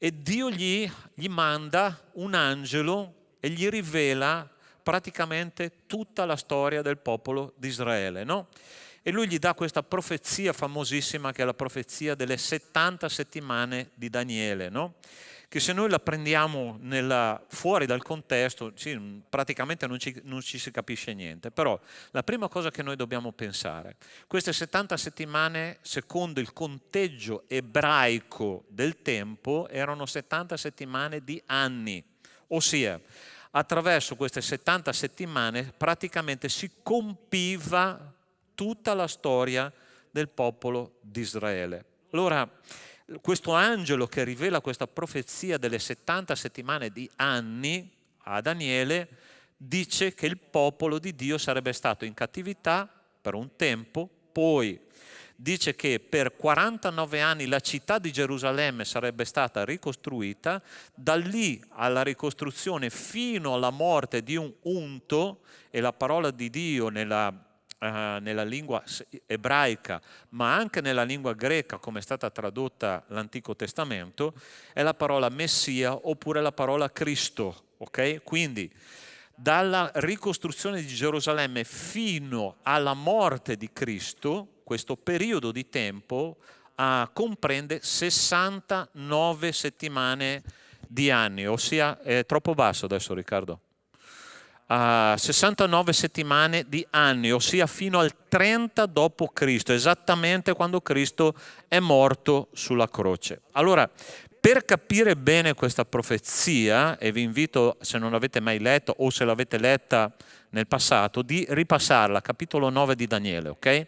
e Dio gli manda un angelo e gli rivela praticamente tutta la storia del popolo di Israele, no? E lui gli dà questa profezia famosissima che è la profezia delle 70 settimane di Daniele, no? Che se noi la prendiamo fuori dal contesto, praticamente non ci si capisce niente. Però la prima cosa che noi dobbiamo pensare, queste 70 settimane, secondo il conteggio ebraico del tempo, erano 70 settimane di anni, ossia attraverso queste 70 settimane praticamente si compiva tutta la storia del popolo di Israele. Allora, questo angelo che rivela questa profezia delle 70 settimane di anni a Daniele dice che il popolo di Dio sarebbe stato in cattività per un tempo, poi dice che per 49 anni la città di Gerusalemme sarebbe stata ricostruita, da lì alla ricostruzione fino alla morte di un unto, e la parola di Dio nella lingua ebraica, ma anche nella lingua greca, come è stata tradotta l'Antico Testamento, è la parola Messia oppure la parola Cristo, ok? Quindi dalla ricostruzione di Gerusalemme fino alla morte di Cristo, questo periodo di tempo comprende 69 settimane di anni, ossia è troppo basso adesso Riccardo. 69 settimane di anni, ossia fino al 30 dopo Cristo, esattamente quando Cristo è morto sulla croce. Allora, per capire bene questa profezia, e vi invito, se non l'avete mai letto o se l'avete letta nel passato, di ripassarla, capitolo 9 di Daniele, ok?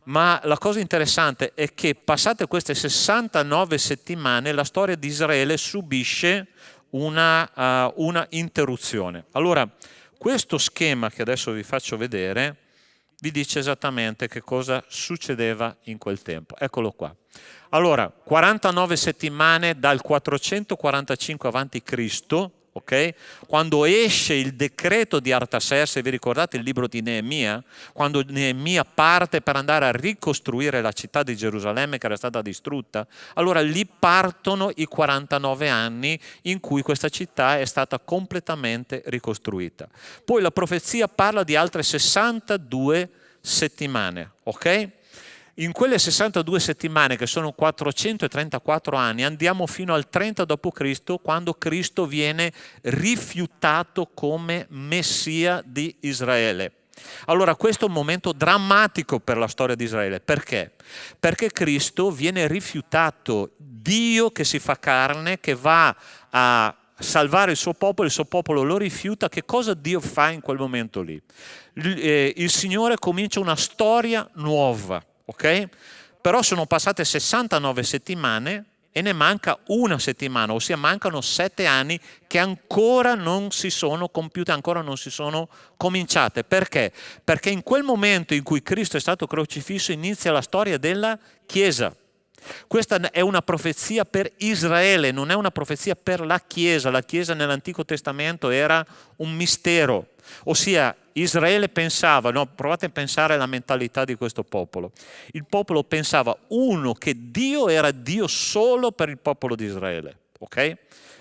Ma la cosa interessante è che passate queste 69 settimane la storia di Israele subisce una interruzione. Allora, questo schema che adesso vi faccio vedere vi dice esattamente che cosa succedeva in quel tempo. Eccolo qua. Allora, 49 settimane dal 445 a.C., ok? Quando esce il decreto di Artaserse, vi ricordate il libro di Neemia? Quando Neemia parte per andare a ricostruire la città di Gerusalemme che era stata distrutta, allora lì partono i 49 anni in cui questa città è stata completamente ricostruita. Poi la profezia parla di altre 62 settimane, ok? In quelle 62 settimane, che sono 434 anni, andiamo fino al 30 d.C., quando Cristo viene rifiutato come Messia di Israele. Allora, questo è un momento drammatico per la storia di Israele. Perché? Perché Cristo viene rifiutato, Dio che si fa carne, che va a salvare il suo popolo lo rifiuta. Che cosa Dio fa in quel momento lì? Il Signore comincia una storia nuova. Ok? Però sono passate 69 settimane e ne manca una settimana, ossia mancano 7 anni che ancora non si sono compiute, ancora non si sono cominciate. Perché? Perché in quel momento in cui Cristo è stato crocifisso inizia la storia della Chiesa. Questa è una profezia per Israele, non è una profezia per la Chiesa. La Chiesa nell'Antico Testamento era un mistero, ossia Israele pensava, no, provate a pensare alla mentalità di questo popolo. Il popolo pensava, uno, che Dio era Dio solo per il popolo di Israele, ok?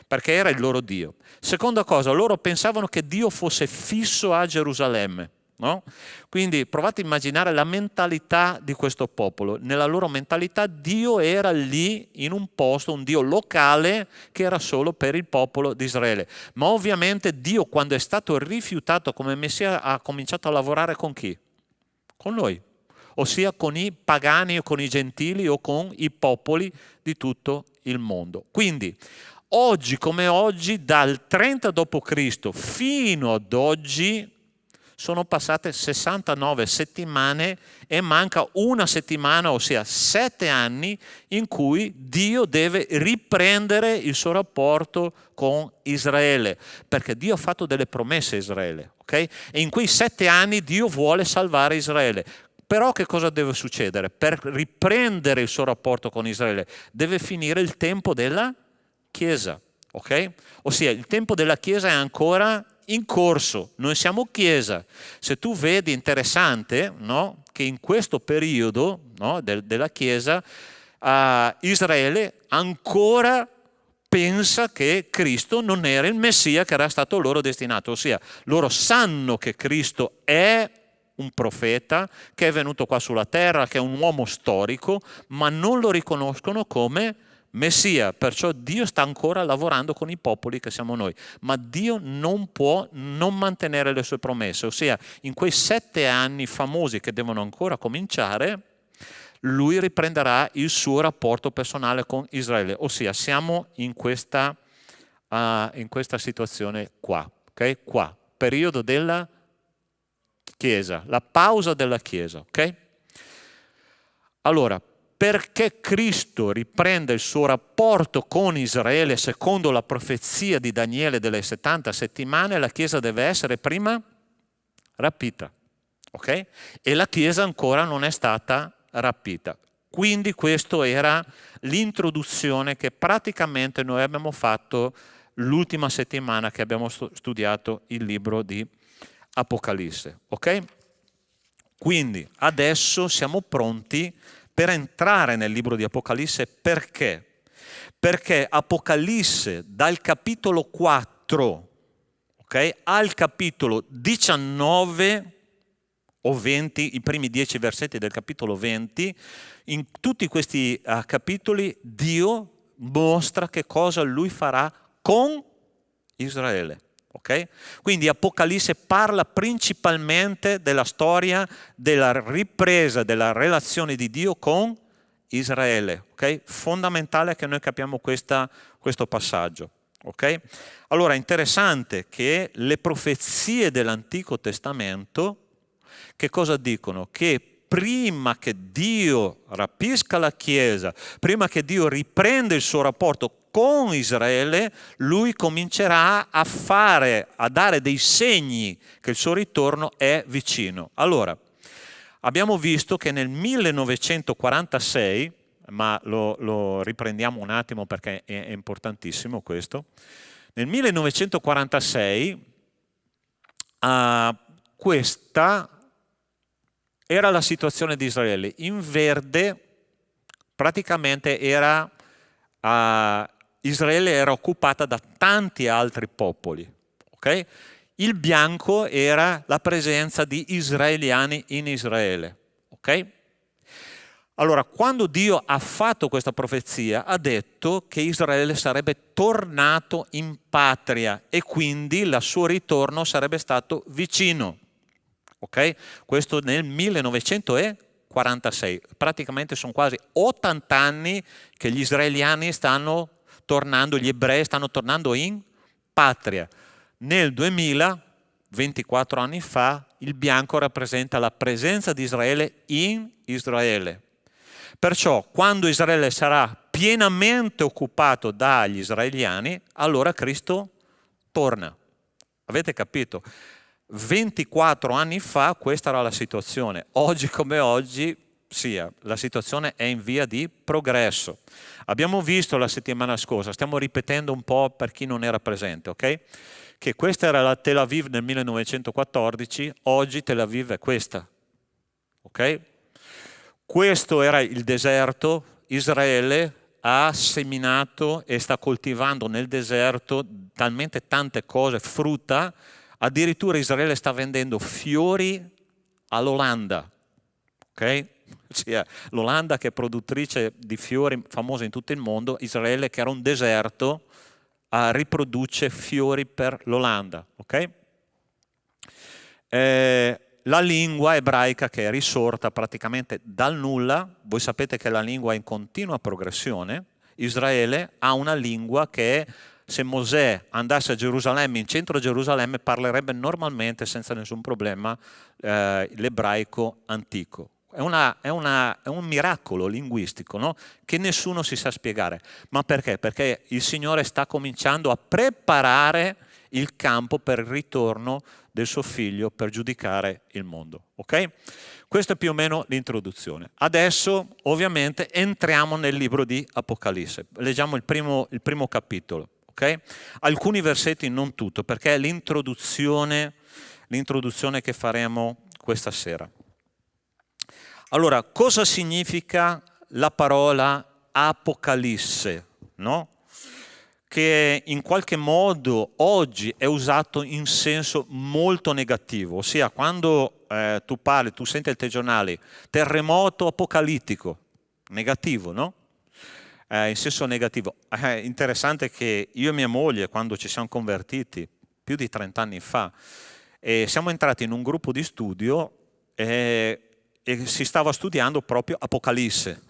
Perché era il loro Dio. Seconda cosa, loro pensavano che Dio fosse fisso a Gerusalemme. No? Quindi provate a immaginare la mentalità di questo popolo. Nella loro mentalità Dio era lì in un posto, un Dio locale che era solo per il popolo di Israele. Ma ovviamente Dio, quando è stato rifiutato come Messia, ha cominciato a lavorare con chi? Con noi, ossia con i pagani o con i gentili o con i popoli di tutto il mondo. Quindi oggi come oggi, dal 30 d.C. fino ad oggi, sono passate 69 settimane e manca una settimana, ossia 7 anni, in cui Dio deve riprendere il suo rapporto con Israele, perché Dio ha fatto delle promesse a Israele, ok? E in quei 7 anni Dio vuole salvare Israele. Però che cosa deve succedere? Per riprendere il suo rapporto con Israele deve finire il tempo della Chiesa, ok? Ossia il tempo della Chiesa è ancora in corso, noi siamo Chiesa. Se tu vedi, interessante, no? Che in questo periodo, no, della Chiesa, Israele ancora pensa che Cristo non era il Messia che era stato loro destinato, ossia loro sanno che Cristo è un profeta, che è venuto qua sulla terra, che è un uomo storico, ma non lo riconoscono come Messia. Perciò Dio sta ancora lavorando con i popoli che siamo noi, ma Dio non può non mantenere le sue promesse, ossia in quei 7 anni famosi che devono ancora cominciare, lui riprenderà il suo rapporto personale con Israele, ossia siamo in questa situazione qua, ok? Qua, periodo della Chiesa, la pausa della Chiesa, ok? Allora, perché Cristo riprende il suo rapporto con Israele secondo la profezia di Daniele delle 70 settimane, la Chiesa deve essere prima rapita, ok? E la Chiesa ancora non è stata rapita. Quindi questa era l'introduzione che praticamente noi abbiamo fatto l'ultima settimana che abbiamo studiato il libro di Apocalisse, ok? Quindi adesso siamo pronti per entrare nel libro di Apocalisse. Perché? Perché Apocalisse dal capitolo 4, ok, al capitolo 19 o 20, i primi 10 versetti del capitolo 20, in tutti questi capitoli Dio mostra che cosa lui farà con Israele. Okay? Quindi Apocalisse parla principalmente della storia della ripresa della relazione di Dio con Israele. Okay? Fondamentale che noi capiamo questo passaggio. Okay? Allora è interessante che le profezie dell'Antico Testamento che cosa dicono? Che prima che Dio rapisca la Chiesa, prima che Dio riprenda il suo rapporto con Israele, lui comincerà a dare dei segni che il suo ritorno è vicino. Allora, abbiamo visto che nel 1946, ma lo riprendiamo un attimo perché è importantissimo questo, nel 1946 questa era la situazione di Israele. In verde praticamente Israele era occupata da tanti altri popoli. Okay? Il bianco era la presenza di israeliani in Israele. Okay? Allora, quando Dio ha fatto questa profezia, ha detto che Israele sarebbe tornato in patria e quindi il suo ritorno sarebbe stato vicino. Okay? Questo nel 1946, praticamente sono quasi 80 anni che gli israeliani stanno tornando, gli ebrei stanno tornando in patria. Nel 2000, 24 anni fa, il bianco rappresenta la presenza di Israele in Israele. Perciò quando Israele sarà pienamente occupato dagli israeliani, allora Cristo torna. Avete capito? 24 anni fa questa era la situazione. Oggi come oggi, la situazione è in via di progresso. Abbiamo visto la settimana scorsa, stiamo ripetendo un po' per chi non era presente, ok? Che questa era la Tel Aviv nel 1914, oggi Tel Aviv è questa, ok? Questo era il deserto, Israele ha seminato e sta coltivando nel deserto talmente tante cose, frutta. Addirittura Israele sta vendendo fiori all'Olanda, ok? Cioè, l'Olanda che è produttrice di fiori famosa in tutto il mondo, Israele che era un deserto riproduce fiori per l'Olanda, ok? La lingua ebraica che è risorta praticamente dal nulla, voi sapete che la lingua è in continua progressione, Israele ha una lingua che se Mosè andasse a Gerusalemme, in centro a Gerusalemme, parlerebbe normalmente, senza nessun problema, l'ebraico antico. È un miracolo linguistico, no? Che nessuno si sa spiegare. Ma perché? Perché il Signore sta cominciando a preparare il campo per il ritorno del suo figlio per giudicare il mondo. Ok? Questa è più o meno l'introduzione. Adesso, ovviamente, entriamo nel libro di Apocalisse. Leggiamo il primo capitolo. Okay? Alcuni versetti, non tutto, perché è l'introduzione che faremo questa sera. Allora, cosa significa la parola Apocalisse? No? che in qualche modo oggi è usato in senso molto negativo, ossia quando tu parli, tu senti il telegiornale, terremoto apocalittico, negativo, no? In senso negativo. È interessante che io e mia moglie, quando ci siamo convertiti, più di 30 anni fa, siamo entrati in un gruppo di studio e si stava studiando proprio Apocalisse.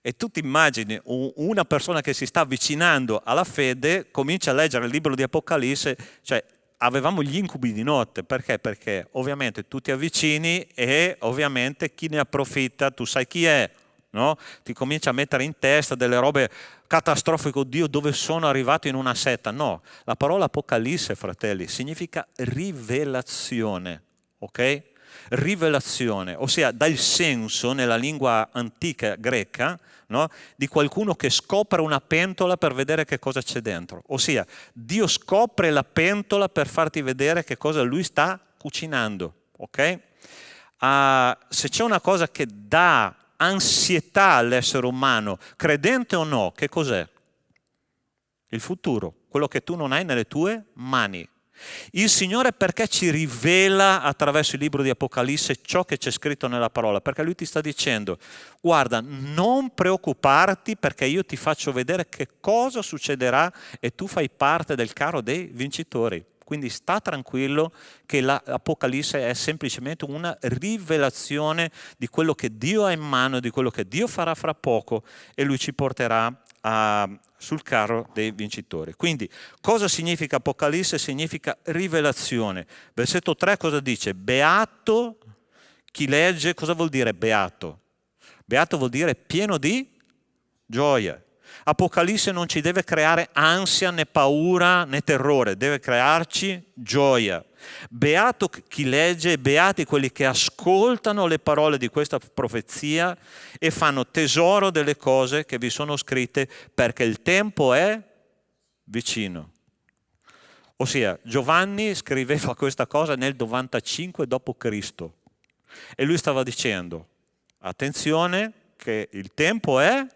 E tu ti immagini una persona che si sta avvicinando alla fede, comincia a leggere il libro di Apocalisse, cioè avevamo gli incubi di notte. Perché? Perché ovviamente tu ti avvicini e ovviamente chi ne approfitta, tu sai chi è, no? Ti comincia a mettere in testa delle robe catastrofiche, oddio dove sono arrivato in una setta. No, la parola Apocalisse, fratelli, significa rivelazione, ok? Rivelazione, ossia dà il senso nella lingua antica greca, no? Di qualcuno che scopre una pentola per vedere che cosa c'è dentro. Ossia, Dio scopre la pentola per farti vedere che cosa lui sta cucinando, ok? Se c'è una cosa che dà ansietà all'essere umano, credente o no, che cos'è? Il futuro, quello che tu non hai nelle tue mani. Il Signore perché ci rivela attraverso il libro di Apocalisse ciò che c'è scritto nella parola? Perché Lui ti sta dicendo, guarda, non preoccuparti perché io ti faccio vedere che cosa succederà e tu fai parte del carro dei vincitori. Quindi sta tranquillo che l'Apocalisse è semplicemente una rivelazione di quello che Dio ha in mano, di quello che Dio farà fra poco e Lui ci porterà sul carro dei vincitori. Quindi cosa significa Apocalisse? Significa rivelazione. Versetto 3 cosa dice? Beato chi legge. Cosa vuol dire beato? Beato vuol dire pieno di gioia. Apocalisse non ci deve creare ansia né paura né terrore, deve crearci gioia. Beato chi legge, beati quelli che ascoltano le parole di questa profezia e fanno tesoro delle cose che vi sono scritte perché il tempo è vicino. Ossia, Giovanni scriveva questa cosa nel 95 d.C. e lui stava dicendo, attenzione che il tempo è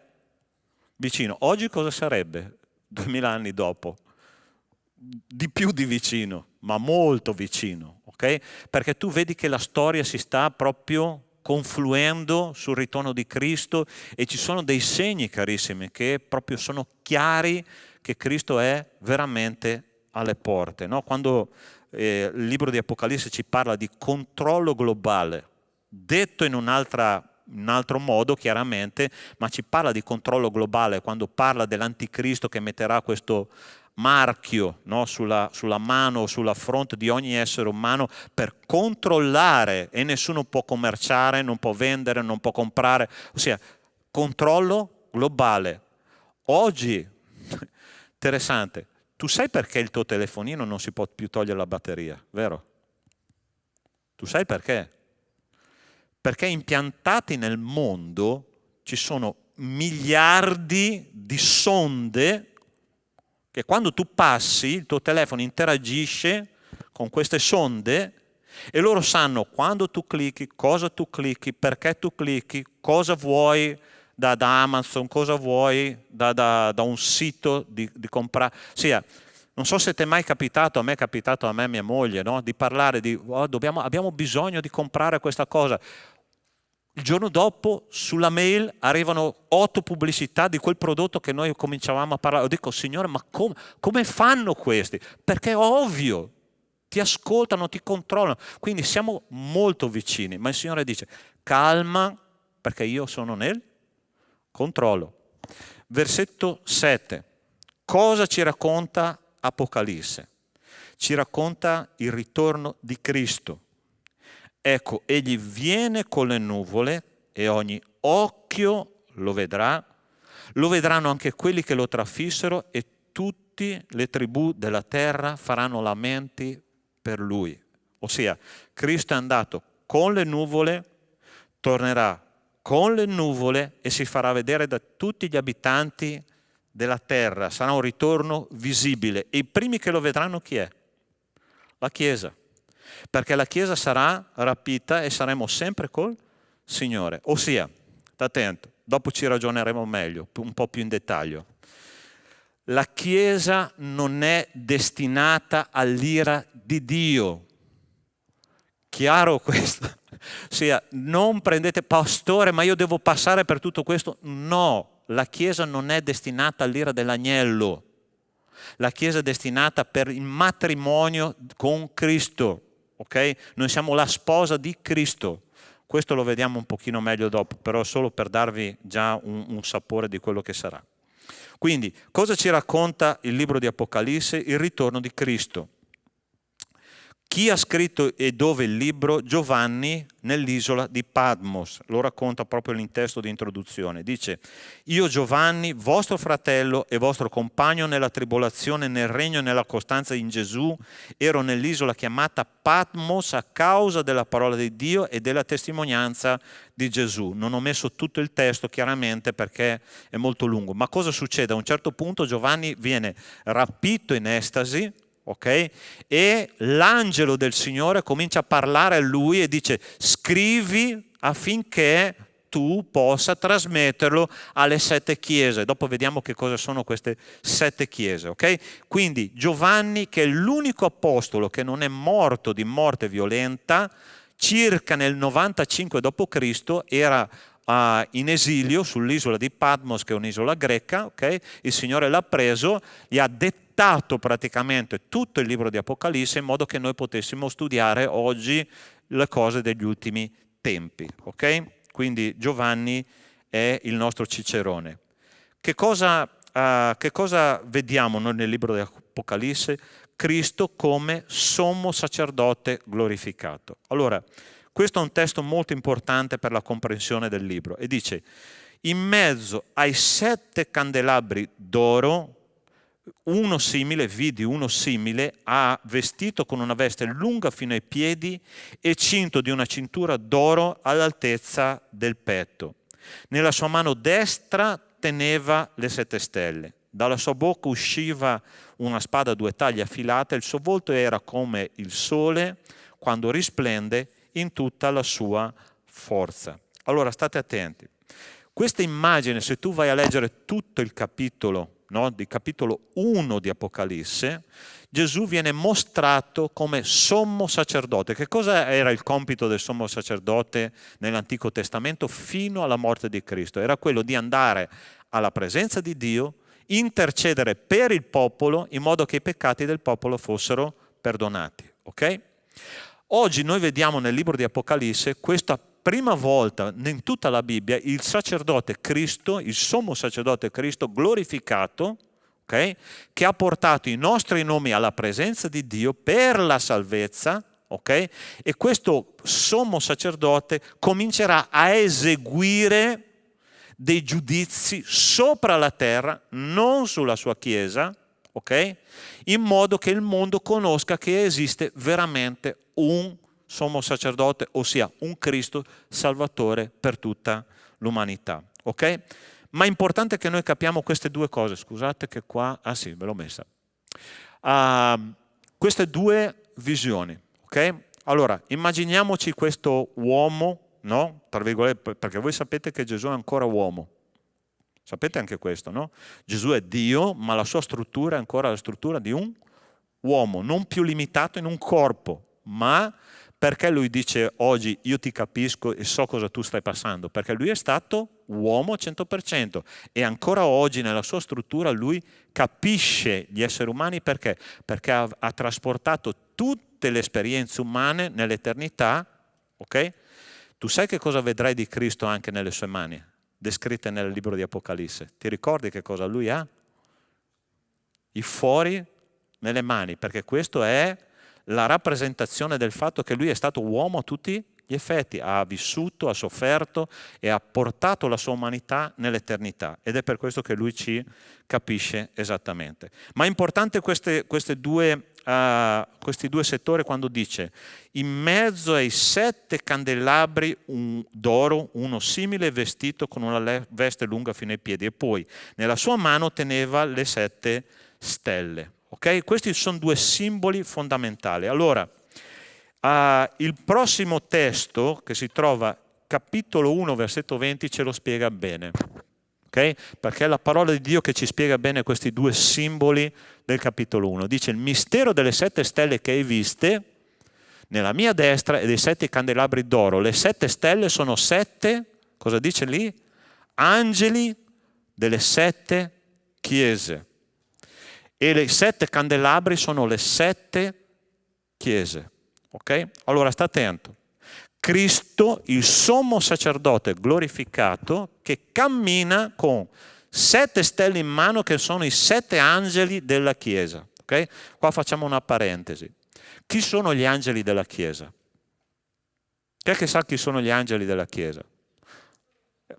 vicino. Oggi cosa sarebbe? 2000 anni dopo? Di più di vicino, ma molto vicino, ok? Perché tu vedi che la storia si sta proprio confluendo sul ritorno di Cristo e ci sono dei segni, carissimi, che proprio sono chiari che Cristo è veramente alle porte, no? Quando il libro di Apocalisse ci parla di controllo globale, detto in un altro modo chiaramente, ma ci parla di controllo globale quando parla dell'anticristo che metterà questo marchio, no, sulla mano o sulla fronte di ogni essere umano per controllare, e nessuno può commerciare, non può vendere, non può comprare, ossia controllo globale. Oggi, interessante, tu sai perché il tuo telefonino non si può più togliere la batteria, vero? Tu sai perché? Perché impiantati nel mondo ci sono miliardi di sonde che quando tu passi il tuo telefono interagisce con queste sonde e loro sanno quando tu clicchi, cosa tu clicchi, perché tu clicchi, cosa vuoi da Amazon, cosa vuoi da un sito di comprare. Sia, non so se ti è mai capitato, a me è capitato, a me e mia moglie, no? Di parlare di abbiamo bisogno di comprare questa cosa. Il giorno dopo sulla mail arrivano 8 pubblicità di quel prodotto che noi cominciavamo a parlare. Io dico, Signore, ma come fanno questi? Perché è ovvio, ti ascoltano, ti controllano. Quindi siamo molto vicini. Ma il Signore dice, calma, perché io sono nel controllo. Versetto 7. Cosa ci racconta Apocalisse? Ci racconta il ritorno di Cristo. Ecco, egli viene con le nuvole e ogni occhio lo vedranno anche quelli che lo trafissero e tutte le tribù della terra faranno lamenti per lui. Ossia, Cristo è andato con le nuvole, tornerà con le nuvole e si farà vedere da tutti gli abitanti della terra. Sarà un ritorno visibile. E i primi che lo vedranno chi è? La Chiesa. Perché la Chiesa sarà rapita e saremo sempre col Signore. Ossia, sta attento, dopo ci ragioneremo meglio, un po' più in dettaglio. La Chiesa non è destinata all'ira di Dio. Chiaro questo? Ossia, non prendete, pastore, ma io devo passare per tutto questo. No, la Chiesa non è destinata all'ira dell'agnello. La Chiesa è destinata per il matrimonio con Cristo. Ok? Noi siamo la sposa di Cristo. Questo lo vediamo un pochino meglio dopo, però solo per darvi già un sapore di quello che sarà. Quindi, cosa ci racconta il libro di Apocalisse? Il ritorno di Cristo. Chi ha scritto e dove il libro? Giovanni nell'isola di Patmos, lo racconta proprio in testo di introduzione. Dice: io Giovanni, vostro fratello e vostro compagno nella tribolazione, nel regno e nella costanza in Gesù, ero nell'isola chiamata Patmos a causa della parola di Dio e della testimonianza di Gesù. Non ho messo tutto il testo chiaramente perché è molto lungo, ma cosa succede? A un certo punto Giovanni viene rapito in estasi, ok? E l'angelo del Signore comincia a parlare a lui e dice: scrivi affinché tu possa trasmetterlo alle 7 chiese. Dopo vediamo che cosa sono queste 7 chiese, ok? Quindi Giovanni, che è l'unico apostolo che non è morto di morte violenta, circa nel 95 d.C. era in esilio sull'isola di Patmos, che è un'isola greca, ok? Il Signore l'ha preso, gli ha dettato praticamente tutto il libro di Apocalisse in modo che noi potessimo studiare oggi le cose degli ultimi tempi, ok? Quindi Giovanni è il nostro Cicerone. Che cosa vediamo noi nel libro di Apocalisse? Cristo come sommo sacerdote glorificato. Allora, questo è un testo molto importante per la comprensione del libro e dice: in mezzo ai 7 candelabri d'oro, vidi uno simile, vestito con una veste lunga fino ai piedi e cinto di una cintura d'oro all'altezza del petto. Nella sua mano destra teneva le 7 stelle. Dalla sua bocca usciva una spada a 2 taglie affilate, il suo volto era come il sole quando risplende in tutta la sua forza. Allora state attenti. Questa immagine, se tu vai a leggere tutto il capitolo, no, di capitolo 1 di Apocalisse, Gesù viene mostrato come sommo sacerdote. Che cosa era il compito del sommo sacerdote nell'Antico Testamento fino alla morte di Cristo? Era quello di andare alla presenza di Dio, intercedere per il popolo in modo che i peccati del popolo fossero perdonati. Ok? Oggi noi vediamo nel libro di Apocalisse questa prima volta in tutta la Bibbia il sacerdote Cristo, il sommo sacerdote Cristo glorificato, okay, che ha portato i nostri nomi alla presenza di Dio per la salvezza, okay, e questo sommo sacerdote comincerà a eseguire dei giudizi sopra la terra, non sulla sua Chiesa, ok? In modo che il mondo conosca che esiste veramente un sommo sacerdote, ossia un Cristo salvatore per tutta l'umanità, ok? Ma è importante che noi capiamo queste due cose. Scusate che qua, sì, ve l'ho messa. Queste due visioni, ok? Allora, immaginiamoci questo uomo, no? Tra virgolette, perché voi sapete che Gesù è ancora uomo. Sapete anche questo, no? Gesù è Dio, ma la sua struttura è ancora la struttura di un uomo, non più limitato in un corpo, ma perché lui dice oggi io ti capisco e so cosa tu stai passando? Perché lui è stato uomo al 100% e ancora oggi nella sua struttura lui capisce gli esseri umani perché? Perché ha trasportato tutte le esperienze umane nell'eternità, ok? Tu sai che cosa vedrai di Cristo anche nelle sue mani, descritte nel libro di Apocalisse? Ti ricordi che cosa lui ha? I fori nelle mani, perché questo è la rappresentazione del fatto che lui è stato uomo a tutti gli effetti, ha vissuto, ha sofferto e ha portato la sua umanità nell'eternità ed è per questo che lui ci capisce esattamente. Ma è importante questi due settori quando dice in mezzo ai 7 candelabri d'oro, uno simile vestito con una veste lunga fino ai piedi e poi nella sua mano teneva le 7 stelle. Okay? Questi sono 2 simboli fondamentali. Allora, il prossimo testo che si trova, capitolo 1, versetto 20, ce lo spiega bene. ok? Perché è la parola di Dio che ci spiega bene questi due simboli del capitolo 1. Dice: il mistero delle 7 stelle che hai viste nella mia destra e dei 7 candelabri d'oro. Le 7 stelle sono 7, cosa dice lì? Angeli delle 7 chiese. E le 7 candelabri sono le 7 chiese. Ok? Allora sta attento. Cristo, il sommo sacerdote glorificato, che cammina con 7 stelle in mano che sono i 7 angeli della Chiesa. Okay? Qua facciamo una parentesi. Chi sono gli angeli della Chiesa? Chi è che sa chi sono gli angeli della Chiesa?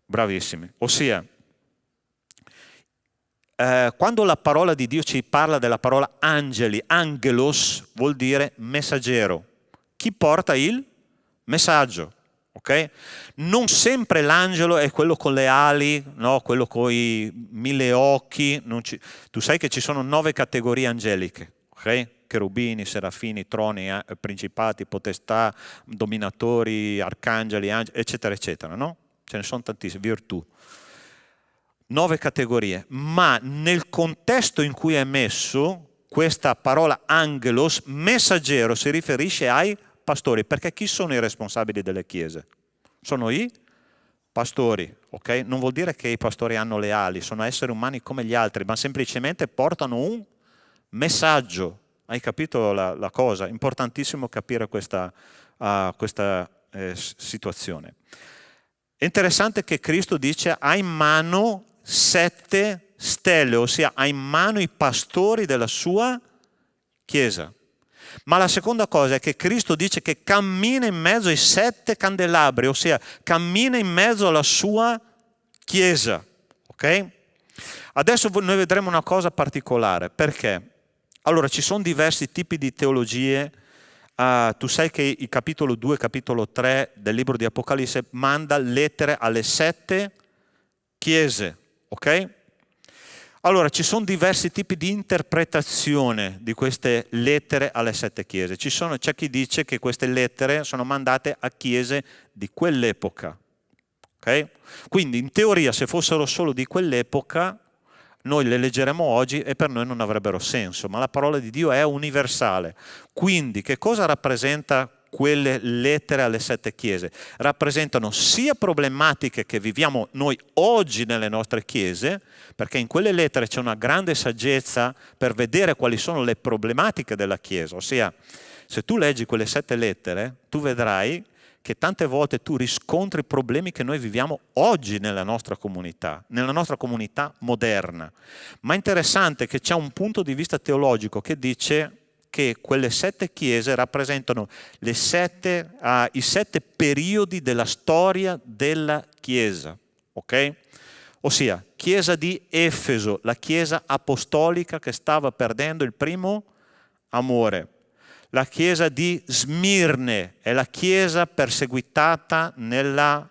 Bravissimi. Ossia, quando la parola di Dio ci parla della parola angeli, angelos vuol dire messaggero. Chi porta il messaggio, ok? Non sempre l'angelo è quello con le ali, no? Quello con i 1000 occhi. Tu sai che ci sono 9 categorie angeliche, ok? Cherubini, serafini, troni, principati, potestà, dominatori, arcangeli, angeli, eccetera, eccetera, no? Ce ne sono tantissime, virtù. 9 categorie, ma nel contesto in cui è messo questa parola angelos, messaggero, si riferisce ai pastori, perché chi sono i responsabili delle chiese? Sono i pastori, ok? Non vuol dire che i pastori hanno le ali, sono esseri umani come gli altri, ma semplicemente portano un messaggio. Hai capito la cosa? Importantissimo capire questa situazione. È interessante che Cristo dice: ha in mano 7 stelle, ossia ha in mano i pastori della sua Chiesa. Ma la seconda cosa è che Cristo dice che cammina in mezzo ai 7 candelabri, ossia cammina in mezzo alla sua Chiesa. Ok? Adesso noi vedremo una cosa particolare. Perché? Allora, ci sono diversi tipi di teologie. Tu sai che il capitolo 2 e capitolo 3 del libro di Apocalisse manda lettere alle 7 chiese. Ok? Allora, ci sono diversi tipi di interpretazione di queste lettere alle 7 chiese. C'è chi dice che queste lettere sono mandate a chiese di quell'epoca. Okay? Quindi, in teoria, se fossero solo di quell'epoca, noi le leggeremo oggi e per noi non avrebbero senso, ma la parola di Dio è universale. Quindi, che cosa rappresenta quelle lettere alle 7 chiese? Rappresentano sia problematiche che viviamo noi oggi nelle nostre chiese, perché in quelle lettere c'è una grande saggezza per vedere quali sono le problematiche della Chiesa. Ossia, se tu leggi quelle 7 lettere, tu vedrai che tante volte tu riscontri problemi che noi viviamo oggi nella nostra comunità moderna. Ma è interessante che c'è un punto di vista teologico che dice che quelle 7 chiese rappresentano i 7 periodi della storia della Chiesa, ok? Ossia, Chiesa di Efeso, la Chiesa apostolica che stava perdendo il primo amore. La Chiesa di Smirne è la Chiesa perseguitata nel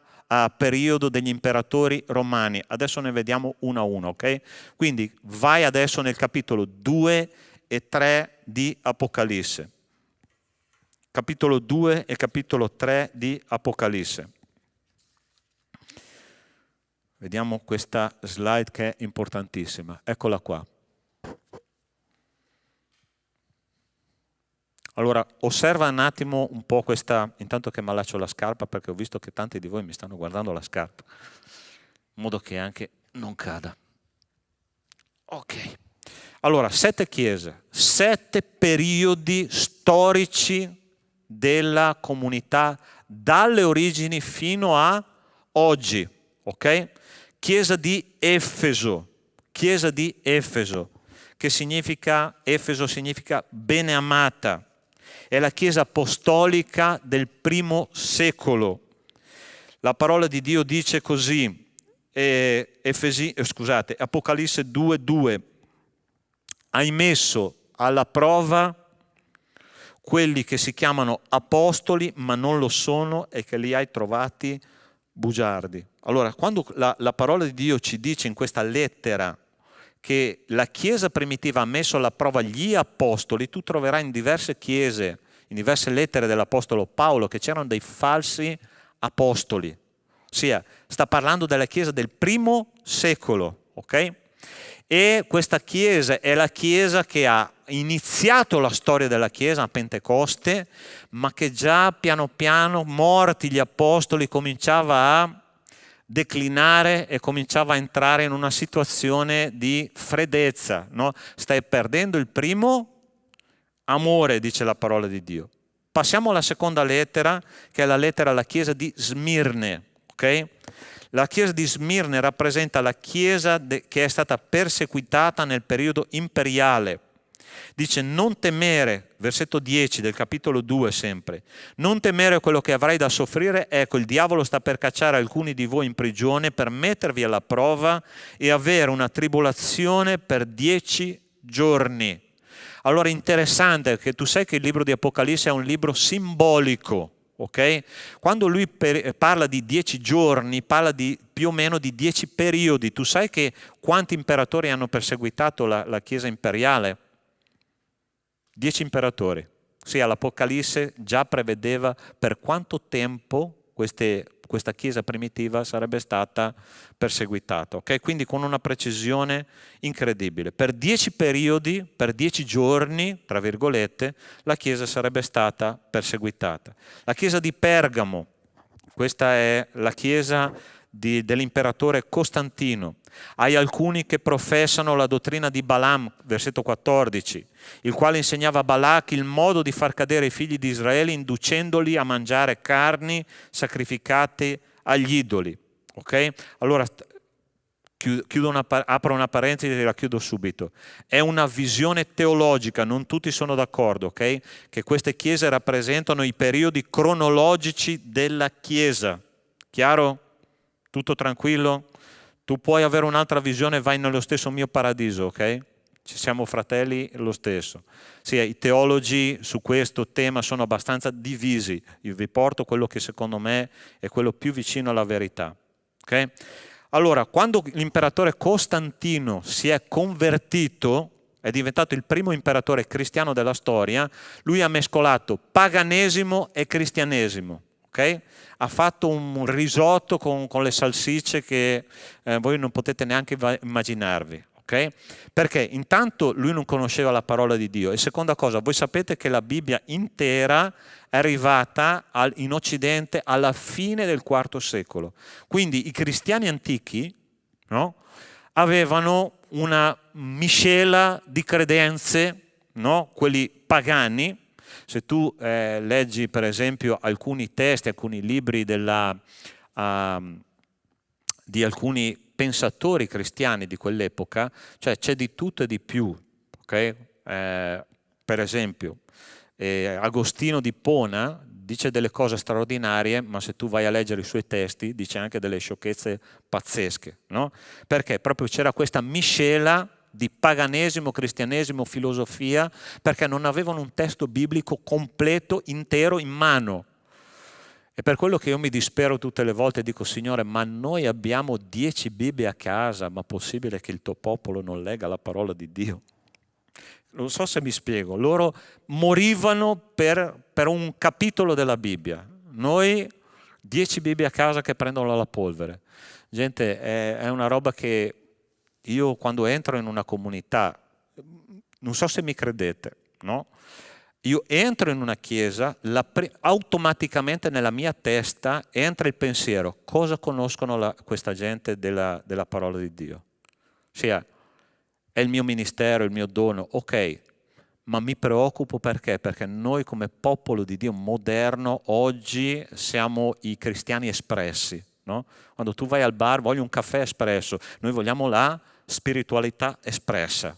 periodo degli imperatori romani. Adesso ne vediamo uno a uno, ok? Quindi vai adesso nel capitolo 2 e 3 di Apocalisse. Capitolo 2 e capitolo 3 di Apocalisse. Vediamo questa slide che è importantissima. Eccola qua. Allora, osserva un attimo un po' questa, intanto che mi allaccio la scarpa, perché ho visto che tanti di voi mi stanno guardando la scarpa, in modo che anche non cada. Ok. Allora, 7 chiese, 7 periodi storici della comunità, dalle origini fino a oggi, ok? Chiesa di Efeso, che significa, Efeso significa beneamata, è la chiesa apostolica del primo secolo. La parola di Dio dice così, Apocalisse 2:2, hai messo alla prova quelli che si chiamano apostoli ma non lo sono e che li hai trovati bugiardi. Allora, quando la parola di Dio ci dice in questa lettera che la Chiesa primitiva ha messo alla prova gli apostoli, tu troverai in diverse chiese, in diverse lettere dell'Apostolo Paolo, che c'erano dei falsi apostoli. Ossia, sta parlando della Chiesa del primo secolo, ok? E questa Chiesa è la Chiesa che ha iniziato la storia della Chiesa a Pentecoste, ma che già piano piano, morti gli apostoli, cominciava a declinare e cominciava a entrare in una situazione di freddezza, no? Stai perdendo il primo amore, dice la parola di Dio. Passiamo alla seconda lettera, che è la lettera alla Chiesa di Smirne, ok? La Chiesa di Smirne rappresenta la Chiesa che è stata perseguitata nel periodo imperiale. Dice: non temere, versetto 10 del capitolo 2 sempre, non temere quello che avrai da soffrire, ecco il diavolo sta per cacciare alcuni di voi in prigione per mettervi alla prova e avere una tribolazione per 10 giorni. Allora interessante che tu sai che il libro di Apocalisse è un libro simbolico. Okay? Quando lui parla di 10 giorni, parla di più o meno di 10 periodi. Tu sai che quanti imperatori hanno perseguitato la Chiesa imperiale? 10 imperatori. Sì, l'Apocalisse già prevedeva per quanto tempo questa Chiesa primitiva sarebbe stata perseguitata. Okay? Quindi con una precisione incredibile. Per 10 periodi, per 10 giorni, tra virgolette, la Chiesa sarebbe stata perseguitata. La Chiesa di Pergamo, questa è la Chiesa dell'imperatore Costantino. Hai alcuni che professano la dottrina di Balaam, versetto 14, il quale insegnava a Balak il modo di far cadere i figli di Israele inducendoli a mangiare carni sacrificate agli idoli. Ok? Allora, apro una parentesi e la chiudo subito. È una visione teologica, non tutti sono d'accordo, ok? Che queste chiese rappresentano i periodi cronologici della Chiesa. Chiaro? Tutto tranquillo? Tu puoi avere un'altra visione, vai nello stesso mio paradiso, ok? Ci siamo fratelli lo stesso. Sì, i teologi su questo tema sono abbastanza divisi. Io vi porto quello che secondo me è quello più vicino alla verità, ok? Allora, quando l'imperatore Costantino si è convertito, è diventato il primo imperatore cristiano della storia, lui ha mescolato paganesimo e cristianesimo. Okay? Ha fatto un risotto con le salsicce che voi non potete neanche immaginarvi. Okay? Perché intanto lui non conosceva la parola di Dio e seconda cosa, voi sapete che la Bibbia intera è arrivata in Occidente alla fine del IV secolo. Quindi i cristiani antichi, no? Avevano una miscela di credenze, no? Quelli pagani. Se tu leggi per esempio alcuni testi, alcuni libri di alcuni pensatori cristiani di quell'epoca, cioè c'è di tutto e di più. Okay? Per esempio Agostino di Pona dice delle cose straordinarie, ma se tu vai a leggere i suoi testi dice anche delle sciocchezze pazzesche. No? Perché proprio c'era questa miscela di paganesimo, cristianesimo, filosofia, perché non avevano un testo biblico completo, intero in mano. E per quello che io mi dispero tutte le volte e dico: Signore, ma noi abbiamo 10 Bibbie a casa, ma possibile che il tuo popolo non legga la parola di Dio? Non so se mi spiego. Loro morivano per un capitolo della Bibbia. Noi 10 Bibbie a casa che prendono la polvere. Gente, è una roba che io quando entro in una comunità, non so se mi credete, no? Io entro in una chiesa, automaticamente nella mia testa entra il pensiero: cosa conoscono questa gente della parola di Dio? Cioè, è il mio ministero, il mio dono, ok, ma mi preoccupo perché? Perché noi come popolo di Dio moderno oggi siamo i cristiani espressi, no? Quando tu vai al bar, voglio un caffè espresso, noi vogliamo la spiritualità espressa.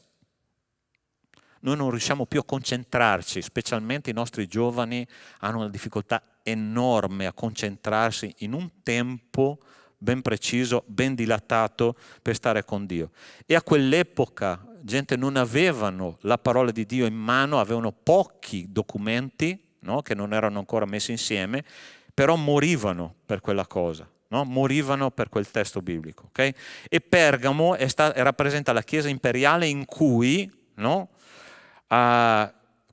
Noi non riusciamo più a concentrarci, specialmente i nostri giovani hanno una difficoltà enorme a concentrarsi in un tempo ben preciso, ben dilatato per stare con Dio. E a quell'epoca gente non avevano la parola di Dio in mano, avevano pochi documenti, no? Che non erano ancora messi insieme, però morivano per quella cosa. No? Morivano per quel testo biblico. Okay? E Pergamo rappresenta la chiesa imperiale in cui, no?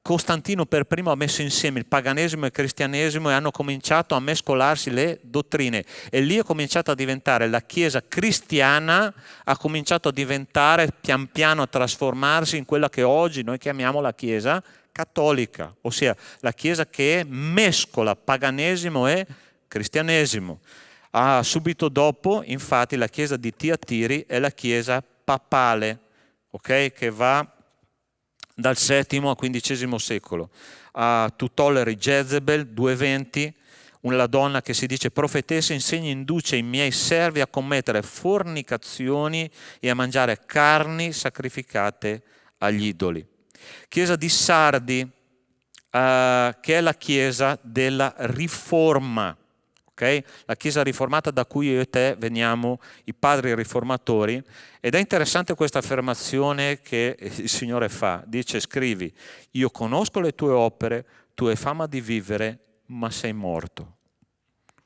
Costantino per primo ha messo insieme il paganesimo e il cristianesimo e hanno cominciato a mescolarsi le dottrine e lì è cominciata a diventare la Chiesa cristiana, ha cominciato a diventare pian piano a trasformarsi in quella che oggi noi chiamiamo la Chiesa cattolica, ossia la Chiesa che mescola paganesimo e cristianesimo. Subito dopo, infatti, la Chiesa di Tiatiri è la Chiesa papale, ok? Che va dal VII al XV secolo. Tu tolleri Jezebel, 220, una donna che si dice profetessa, insegna e induce i miei servi a commettere fornicazioni e a mangiare carni sacrificate agli idoli. Chiesa di Sardi, che è la Chiesa della Riforma. Okay? La Chiesa riformata da cui io e te veniamo, i padri riformatori, ed è interessante questa affermazione che il Signore fa, dice: scrivi, io conosco le tue opere, tu hai fama di vivere, ma sei morto.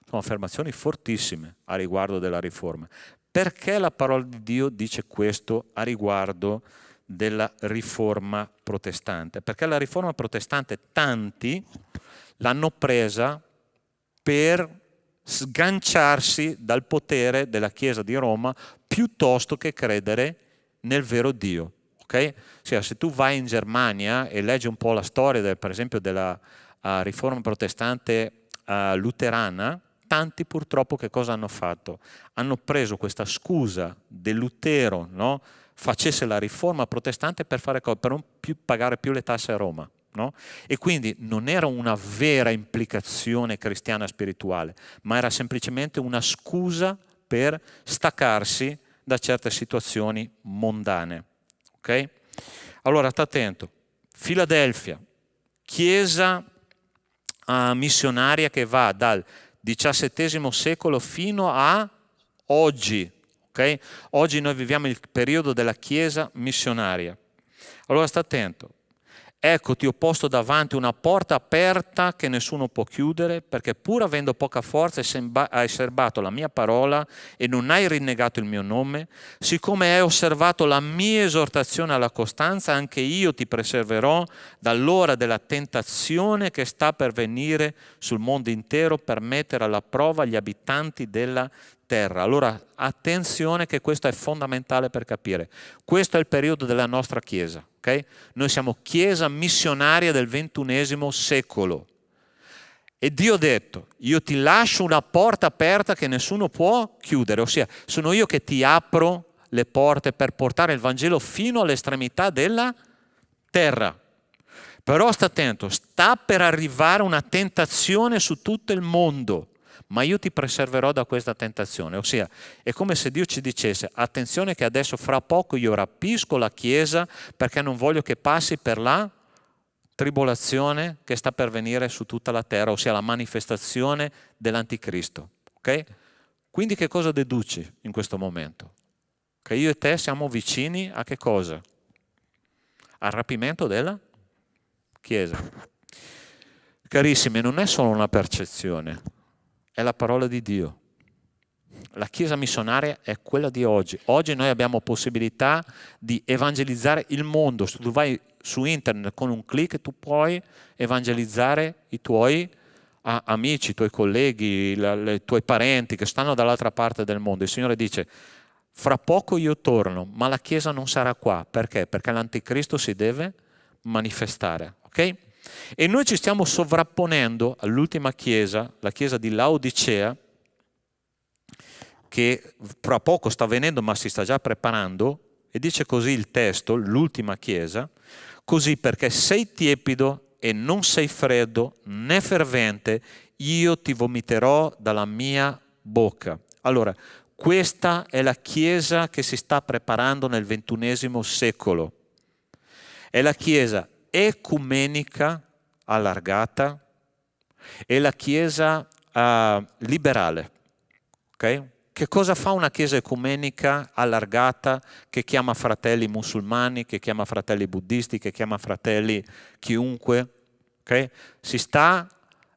Sono affermazioni fortissime a riguardo della riforma. Perché la parola di Dio dice questo a riguardo della riforma protestante? Perché la riforma protestante tanti l'hanno presa per sganciarsi dal potere della Chiesa di Roma piuttosto che credere nel vero Dio. Okay? Cioè, se tu vai in Germania e leggi un po' la storia, per esempio, della riforma protestante luterana, tanti purtroppo che cosa hanno fatto? Hanno preso questa scusa del Lutero, no? Facesse la riforma protestante per fare cosa? Per non pagare più le tasse a Roma. No? E quindi non era una vera implicazione cristiana spirituale, ma era semplicemente una scusa per staccarsi da certe situazioni mondane. Okay? Allora, sta attento. Filadelfia, chiesa missionaria che va dal XVII secolo fino a oggi. Okay? Oggi noi viviamo il periodo della chiesa missionaria. Allora, sta attento. Ecco, ti ho posto davanti una porta aperta che nessuno può chiudere, perché pur avendo poca forza hai serbato la mia parola e non hai rinnegato il mio nome. Siccome hai osservato la mia esortazione alla costanza, anche io ti preserverò dall'ora della tentazione che sta per venire sul mondo intero per mettere alla prova gli abitanti della terra. Allora, attenzione che questo è fondamentale per capire. Questo è il periodo della nostra Chiesa. Okay? Noi siamo Chiesa missionaria del XXI secolo. E Dio ha detto, io ti lascio una porta aperta che nessuno può chiudere. Ossia, sono io che ti apro le porte per portare il Vangelo fino all'estremità della terra. Però sta attento, sta per arrivare una tentazione su tutto il mondo. Ma io ti preserverò da questa tentazione. Ossia, è come se Dio ci dicesse: attenzione che adesso fra poco io rapisco la Chiesa perché non voglio che passi per la tribolazione che sta per venire su tutta la terra, ossia la manifestazione dell'anticristo. Okay? Quindi che cosa deduci in questo momento? Che io e te siamo vicini a che cosa? Al rapimento della Chiesa. Carissimi, non è solo una percezione. È la parola di Dio. La Chiesa missionaria è quella di oggi. Oggi noi abbiamo possibilità di evangelizzare il mondo. Se tu vai su internet con un click, tu puoi evangelizzare i tuoi amici, i tuoi colleghi, i tuoi parenti che stanno dall'altra parte del mondo. Il Signore dice: fra poco io torno, ma la Chiesa non sarà qua. Perché? Perché l'anticristo si deve manifestare. Ok? E noi ci stiamo sovrapponendo all'ultima chiesa, la chiesa di Laodicea, che fra poco sta venendo ma si sta già preparando, e dice così il testo, l'ultima chiesa: così perché sei tiepido e non sei freddo né fervente, io ti vomiterò dalla mia bocca. Allora, questa è la chiesa che si sta preparando nel XXI secolo. È la chiesa ecumenica allargata e la chiesa liberale. Okay? Che cosa fa una chiesa ecumenica allargata che chiama fratelli musulmani, che chiama fratelli buddisti, che chiama fratelli chiunque? Okay? Si sta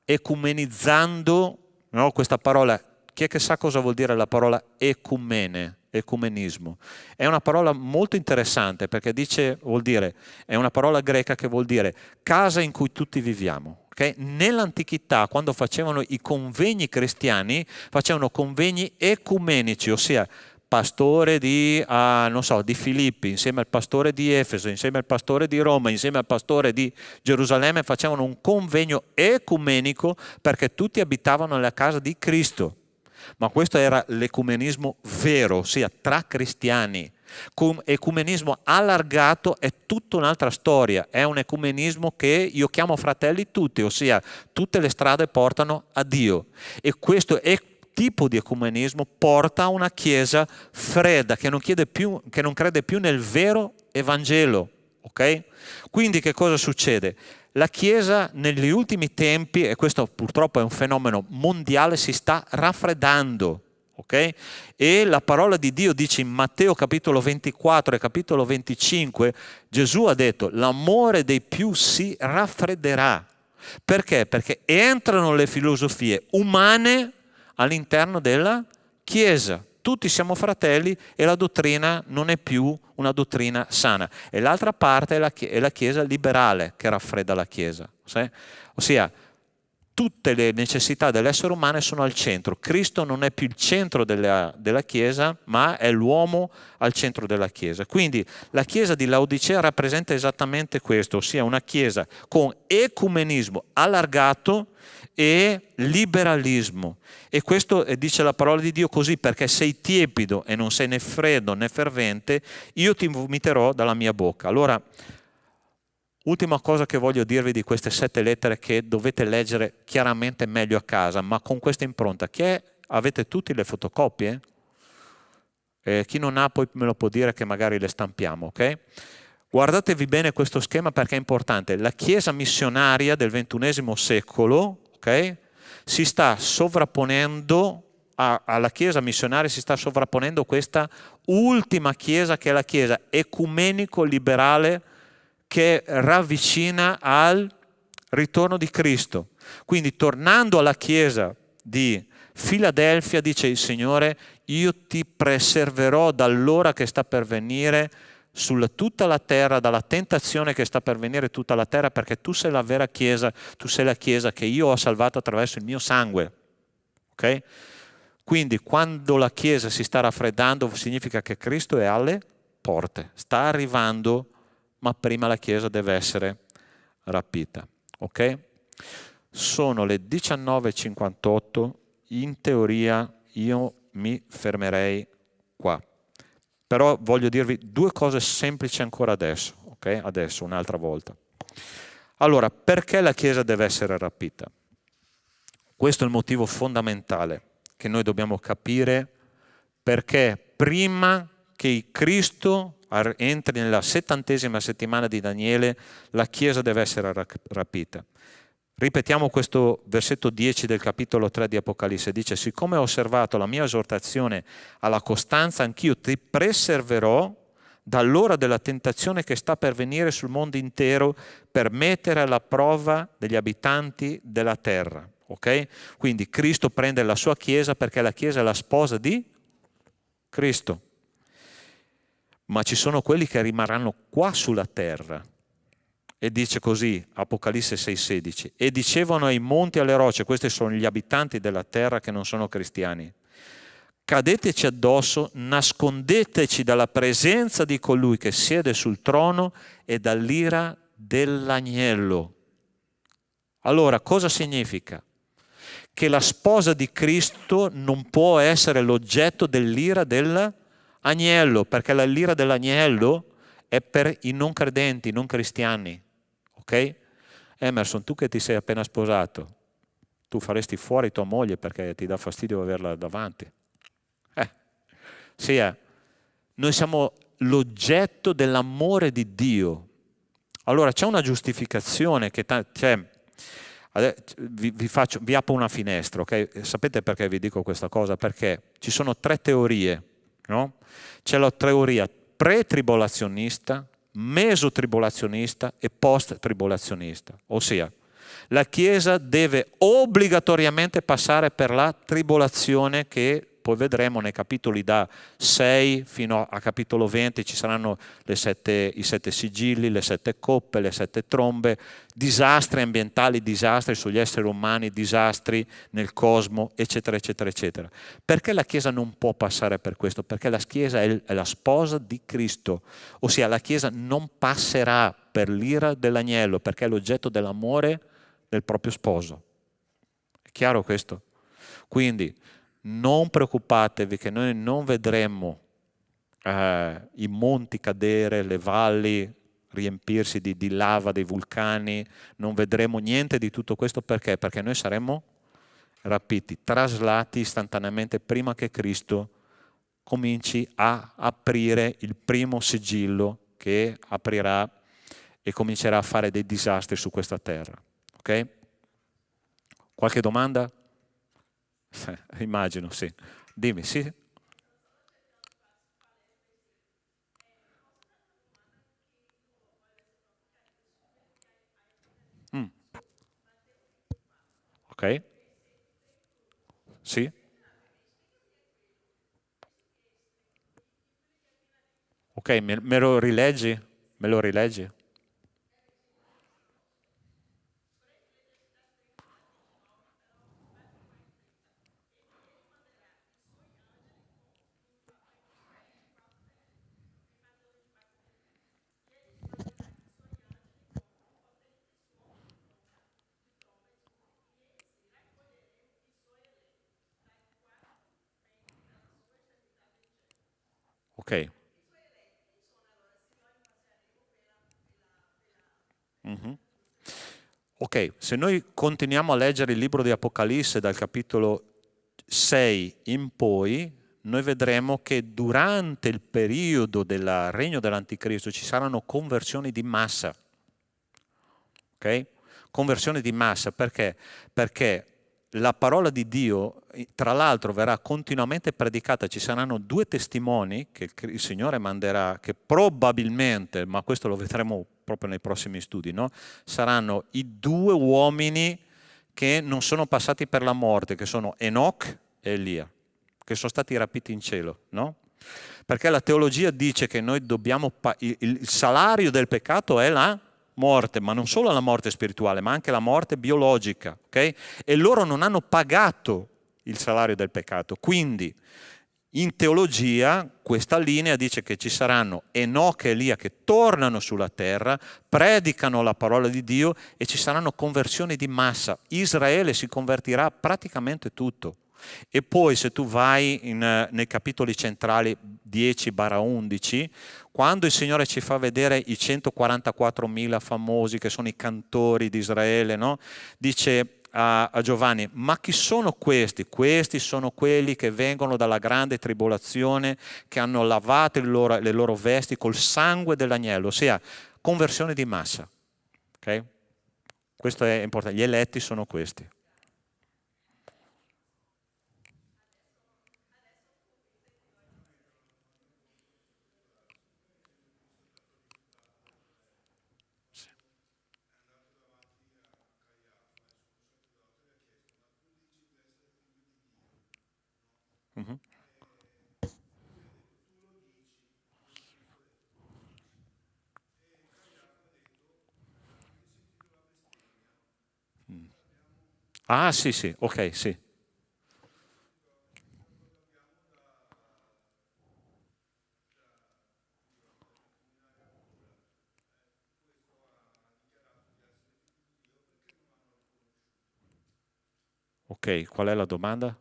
ecumenizzando, no? Questa parola, chi è che sa cosa vuol dire la parola ecumene? Ecumenismo. È una parola molto interessante perché è una parola greca che vuol dire casa in cui tutti viviamo. Okay? Nell'antichità, quando facevano i convegni cristiani, facevano convegni ecumenici, ossia pastore di Filippi, insieme al pastore di Efeso, insieme al pastore di Roma, insieme al pastore di Gerusalemme, facevano un convegno ecumenico perché tutti abitavano nella casa di Cristo. Ma questo era l'ecumenismo vero, ossia tra cristiani. Con ecumenismo allargato è tutta un'altra storia, è un ecumenismo che io chiamo fratelli tutti, ossia tutte le strade portano a Dio. E questo tipo di ecumenismo porta a una chiesa fredda che non crede più nel vero Evangelo. Okay? Quindi che cosa succede? La Chiesa negli ultimi tempi, e questo purtroppo è un fenomeno mondiale, si sta raffreddando. Okay? E la parola di Dio dice in Matteo capitolo 24 e capitolo 25, Gesù ha detto: l'amore dei più si raffredderà. Perché? Perché entrano le filosofie umane all'interno della Chiesa. Tutti siamo fratelli e la dottrina non è più una dottrina sana. E l'altra parte è la Chiesa liberale che raffredda la Chiesa. Ossia, tutte le necessità dell'essere umano sono al centro. Cristo non è più il centro della Chiesa, ma è l'uomo al centro della Chiesa. Quindi la Chiesa di Laodicea rappresenta esattamente questo, ossia una Chiesa con ecumenismo allargato e liberalismo. E questo dice la parola di Dio così: perché sei tiepido e non sei né freddo né fervente, io ti vomiterò dalla mia bocca. Allora, ultima cosa che voglio dirvi di queste 7 lettere che dovete leggere chiaramente meglio a casa, ma con questa impronta. Avete tutti le fotocopie? Chi non ha poi me lo può dire che magari le stampiamo, ok? Guardatevi bene questo schema perché è importante. La Chiesa missionaria del XXI secolo, ok, si sta sovrapponendo alla Chiesa missionaria, si sta sovrapponendo questa ultima Chiesa che è la Chiesa ecumenico-liberale che ravvicina al ritorno di Cristo. Quindi tornando alla Chiesa di Filadelfia dice il Signore: io ti preserverò dall'ora che sta per venire su tutta la terra, dalla tentazione che sta per venire tutta la terra, perché tu sei la vera Chiesa, tu sei la Chiesa che io ho salvato attraverso il mio sangue. Ok? Quindi quando la Chiesa si sta raffreddando significa che Cristo è alle porte, sta arrivando, ma prima la Chiesa deve essere rapita. Ok? Sono le 19:58, in teoria io mi fermerei qua. Però voglio dirvi 2 cose semplici ancora adesso, ok? Adesso, un'altra volta. Allora, perché la Chiesa deve essere rapita? Questo è il motivo fondamentale che noi dobbiamo capire, perché prima che Cristo entri nella 70ª settimana di Daniele, la Chiesa deve essere rapita. Ripetiamo questo versetto 10 del capitolo 3 di Apocalisse, dice: siccome ho osservato la mia esortazione alla costanza, anch'io ti preserverò dall'ora della tentazione che sta per venire sul mondo intero per mettere alla prova degli abitanti della terra. Ok? Quindi Cristo prende la sua Chiesa perché la Chiesa è la sposa di Cristo. Ma ci sono quelli che rimarranno qua sulla terra. E dice così, Apocalisse 6,16, e dicevano ai monti e alle rocce, questi sono gli abitanti della terra che non sono cristiani: cadeteci addosso, nascondeteci dalla presenza di colui che siede sul trono e dall'ira dell'agnello. Allora, cosa significa? Che la sposa di Cristo non può essere l'oggetto dell'ira dell'agnello, perché l'ira dell'agnello è per i non credenti, i non cristiani. Ok? Emerson, tu che ti sei appena sposato, tu faresti fuori tua moglie perché ti dà fastidio averla davanti? Sì, noi siamo l'oggetto dell'amore di Dio. Allora c'è una giustificazione che vi apro una finestra, ok? Sapete perché vi dico questa cosa? Perché ci sono 3 teorie, no? C'è la teoria pre-tribolazionista, mesotribolazionista e post-tribolazionista, ossia la Chiesa deve obbligatoriamente passare per la tribolazione che poi vedremo nei capitoli da 6 fino a capitolo 20 ci saranno i 7 sigilli, le 7 coppe, le 7 trombe, disastri ambientali, disastri sugli esseri umani, disastri nel cosmo, eccetera, eccetera, eccetera. Perché la Chiesa non può passare per questo? Perché la Chiesa è la sposa di Cristo, ossia la Chiesa non passerà per l'ira dell'agnello, perché è l'oggetto dell'amore del proprio sposo. È chiaro questo? Quindi non preoccupatevi che noi non vedremo i monti cadere, le valli riempirsi di lava dei vulcani, non vedremo niente di tutto questo. Perché? Perché noi saremo rapiti, traslati istantaneamente prima che Cristo cominci a aprire il primo sigillo che aprirà e comincerà a fare dei disastri su questa terra. Ok? Qualche domanda? Immagino, sì. Dimmi, sì? Mm. Ok? Sì? Ok, me lo rileggi? Me lo rileggi? Ok. Mhm. Ok, se noi continuiamo a leggere il libro di Apocalisse dal capitolo 6 in poi, noi vedremo che durante il periodo del regno dell'Anticristo ci saranno conversioni di massa. Ok? Conversione di massa, perché? Perché la parola di Dio, tra l'altro, verrà continuamente predicata. Ci saranno 2 testimoni che il Signore manderà, che probabilmente, ma questo lo vedremo proprio nei prossimi studi, no? Saranno i 2 uomini che non sono passati per la morte, che sono Enoch e Elia, che sono stati rapiti in cielo, no? Perché la teologia dice che noi dobbiamo, il salario del peccato è la morte, ma non solo la morte spirituale, ma anche la morte biologica, ok? E loro non hanno pagato il salario del peccato. Quindi in teologia questa linea dice che ci saranno Enoch e Elia che tornano sulla terra, predicano la parola di Dio e ci saranno conversioni di massa. Israele si convertirà praticamente tutto. E poi se tu vai nei capitoli centrali 10-11, quando il Signore ci fa vedere i 144.000 famosi che sono i cantori di Israele, no? Dice a Giovanni, ma chi sono questi? Questi sono quelli che vengono dalla grande tribolazione, che hanno lavato le loro vesti col sangue dell'agnello, ossia conversione di massa. Okay? Questo è importante, gli eletti sono questi. Mhm. Ah sì, sì, ok, sì. Ok, qual è la domanda?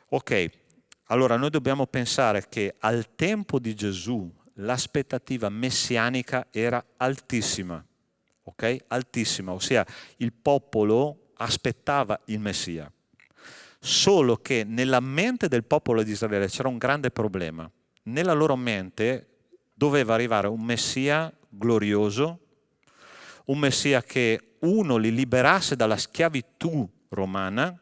Ok, allora noi dobbiamo pensare che al tempo di Gesù l'aspettativa messianica era altissima, ok? Altissima, ossia il popolo aspettava il Messia. Solo che nella mente del popolo di Israele c'era un grande problema. Nella loro mente doveva arrivare un Messia glorioso, un Messia che uno li liberasse dalla schiavitù romana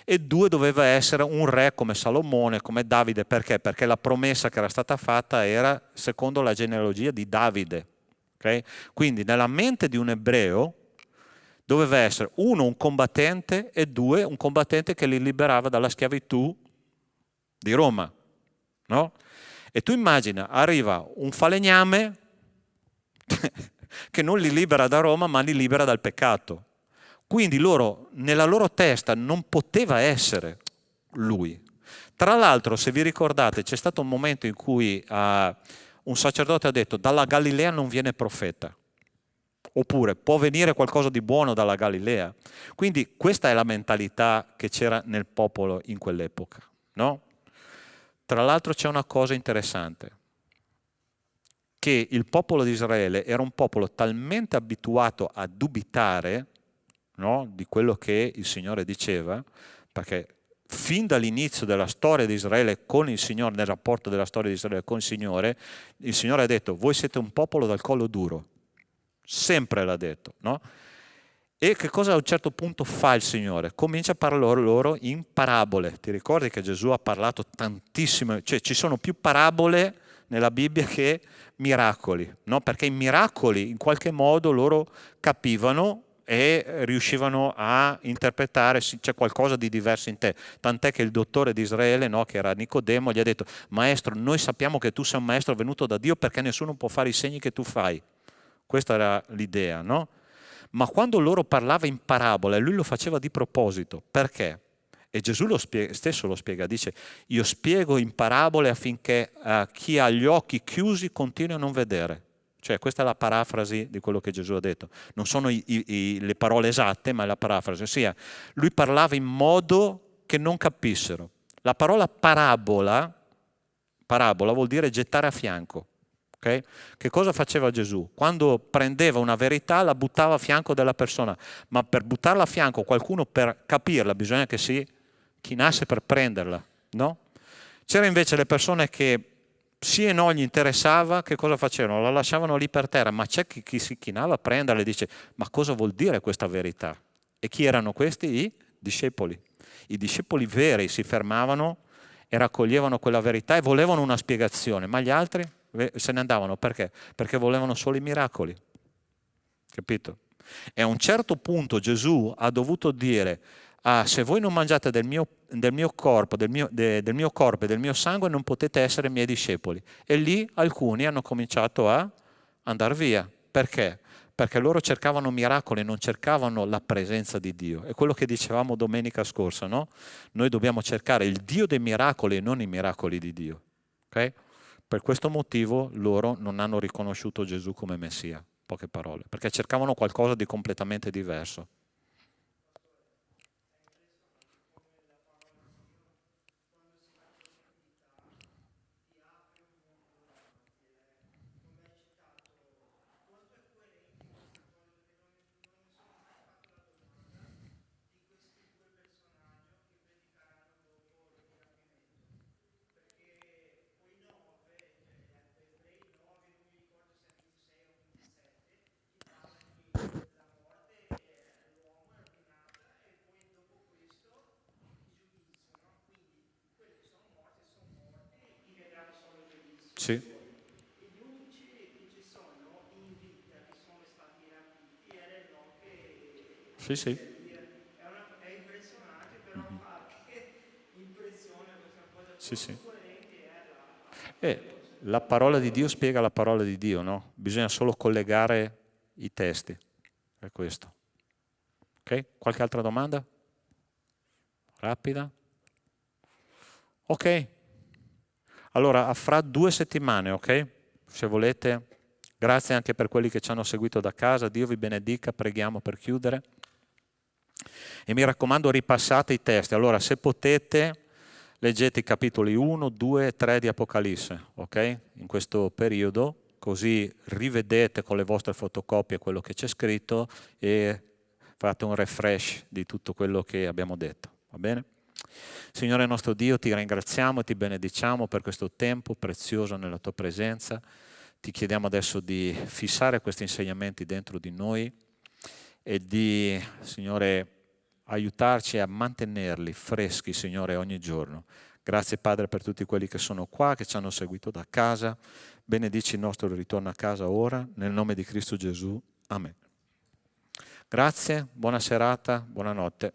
e 2 doveva essere un re come Salomone, come Davide. Perché? Perché la promessa che era stata fatta era secondo la genealogia di Davide. Okay? Quindi nella mente di un ebreo doveva essere uno, un combattente, e due, un combattente che li liberava dalla schiavitù di Roma, no? E tu immagina, arriva un falegname che non li libera da Roma, ma li libera dal peccato. Quindi loro, nella loro testa non poteva essere lui. Tra l'altro, se vi ricordate, c'è stato un momento in cui un sacerdote ha detto: dalla Galilea non viene profeta. Oppure può venire qualcosa di buono dalla Galilea. Quindi questa è la mentalità che c'era nel popolo in quell'epoca, no? Tra l'altro c'è una cosa interessante, che il popolo di Israele era un popolo talmente abituato a dubitare, no, di quello che il Signore diceva, perché fin dall'inizio della storia di Israele con il Signore, nel rapporto della storia di Israele con il Signore ha detto: voi siete un popolo dal collo duro. Sempre l'ha detto, no? E che cosa a un certo punto fa il Signore? Comincia a parlare loro in parabole. Ti ricordi che Gesù ha parlato tantissimo, cioè ci sono più parabole nella Bibbia che miracoli, no? Perché i miracoli in qualche modo loro capivano e riuscivano a interpretare se c'è qualcosa di diverso in te. Tant'è che il dottore di Israele, no, che era Nicodemo, gli ha detto: maestro, noi sappiamo che tu sei un maestro venuto da Dio perché nessuno può fare i segni che tu fai. Questa era l'idea, no? Ma quando loro parlava in parabole, lui lo faceva di proposito. Perché? E Gesù stesso lo spiega, dice: io spiego in parabole affinché chi ha gli occhi chiusi continui a non vedere. Cioè, questa è la parafrasi di quello che Gesù ha detto. Non sono le parole esatte, ma è la parafrasi. Ossia, lui parlava in modo che non capissero. La parola parabola vuol dire gettare a fianco. Okay? Che cosa faceva Gesù? Quando prendeva una verità la buttava a fianco della persona, ma per buttarla a fianco qualcuno, per capirla, bisogna che si chinasse per prenderla, no? C'era invece le persone che sì e no gli interessava, che cosa facevano? La lasciavano lì per terra, ma c'è chi si chinava a prenderla e dice: ma cosa vuol dire questa verità? E chi erano questi? I discepoli. I discepoli veri si fermavano e raccoglievano quella verità e volevano una spiegazione, ma gli altri se ne andavano. Perché? Perché volevano solo i miracoli, capito? E a un certo punto Gesù ha dovuto dire: se voi non mangiate del mio corpo, del mio corpo e del mio sangue, non potete essere miei discepoli. E lì alcuni hanno cominciato a andare via. Perché? Perché loro cercavano miracoli, non cercavano la presenza di Dio. È quello che dicevamo domenica scorsa, no? Noi dobbiamo cercare il Dio dei miracoli e non i miracoli di Dio. Ok? Per questo motivo loro non hanno riconosciuto Gesù come Messia, poche parole, perché cercavano qualcosa di completamente diverso. Sì. Sì, sì. Sì, sì. La parola di Dio spiega la parola di Dio, no? Bisogna solo collegare i testi. È questo. Ok? Qualche altra domanda? Rapida? Ok. Allora, fra 2 settimane, ok? Se volete. Grazie anche per quelli che ci hanno seguito da casa. Dio vi benedica. Preghiamo per chiudere. E mi raccomando, ripassate i testi. Allora, se potete, leggete i capitoli 1, 2 e 3 di Apocalisse, ok? In questo periodo, così rivedete con le vostre fotocopie quello che c'è scritto e fate un refresh di tutto quello che abbiamo detto, va bene? Signore nostro Dio, ti ringraziamo e ti benediciamo per questo tempo prezioso nella tua presenza. Ti chiediamo adesso di fissare questi insegnamenti dentro di noi e di, Signore, aiutarci a mantenerli freschi, Signore, ogni giorno. Grazie Padre per tutti quelli che sono qua, che ci hanno seguito da casa. Benedici il nostro ritorno a casa ora, nel nome di Cristo Gesù. Amen. Grazie, buona serata, buonanotte.